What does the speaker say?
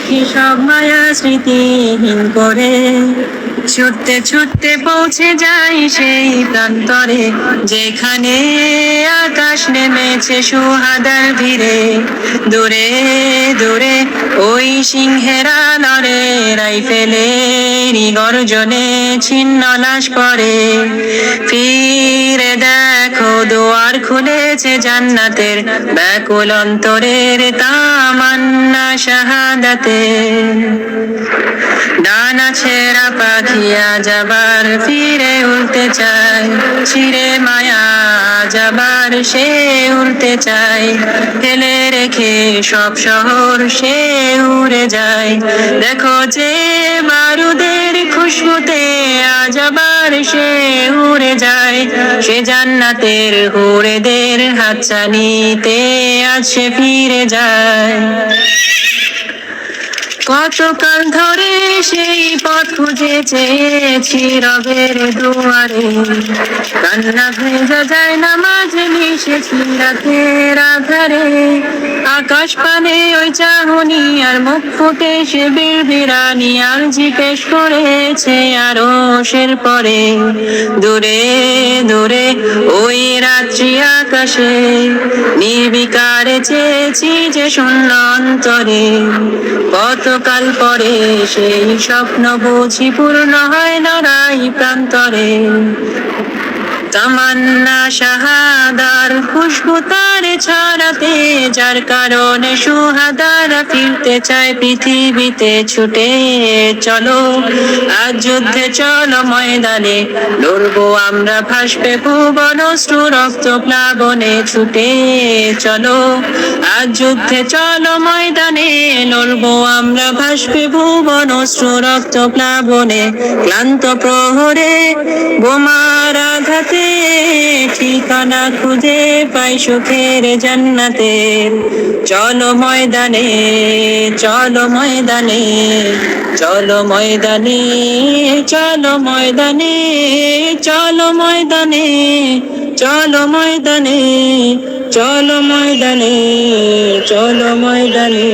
কি সব মায়া স্মৃতিহীন করে ছুটতে ছুটতে পৌঁছে যাই সেই প্রান্তরে, যেখানে আকাশ নেমেছে সুহাদার ধীরে। দূরে দূরে ওই সিংহেরা নরে, রাইফেলের গর্জনে ছিন্ন লাশ করে। ফিরে দেখো দুয়ার খুলেছে জান্নাতের, ব্যাকুল অন্তরের তামান্না শাহাদাতে। ডানা ছেঁড়া পাখি আজ আবার ফিরে উড়তে চায়, ছিঁড়ে মায়া আজ আবার সে উড়তে চায়। ফেলে রেখে সব শহর সে উড়ে যায়, দেখো যে বারুদের খুশবুতে আজ আবার সে উড়ে যায়। সে জান্নাতের হুরেদের হাতছানিতে আজ সে ফিরে যায়। কতকাল ধরে সেই পথ খুঁজে চেয়েছি রবের দুয়ারে, কান্না ভেজা যায় না মাঝে মিশেছি রাতের আধারে। আকাশ পানে ওই চাহনি আর মুখ ফুটে সে বিড়বিড়ানি আর জিজ্ঞেস করেছে আরো সের পরে। দূরে দূরে ওই রাত্রি আকাশে নির্বিকারে চেয়েছি যে শূন্য অন্তরে, কতকাল পরে সেই স্বপ্ন বুঝি পূর্ণ হয় লড়াই প্রান্তরে। তামান্না শাহাদার খুশবু তারে ছড়াতে, যার কারণে সুহাদারা ফিরতে চায় পৃথিবীতে ছুটে। চলো আজ যুদ্ধে চলো ময়দানে, লড়বো আমরা ভাসবে ভুবন অশ্রু রক্ত প্লাবনে। ছুটে চলো আজ যুদ্ধে চলো ময়দানে, লড়বো আমরা ভাসবে ভুবন অশ্রু রক্ত প্লাবনে। ক্লান্ত প্রহরে বোমার আঘাতে ঠিকানা খুঁজে পাই সুখের জান্নাতের। চলো ময়দানে চলো ময়দানে, চলো ময়দানে চলো ময়দানে, চলো ময়দানে চলো ময়দানে, চলো ময়দানে চলো ময়দানে।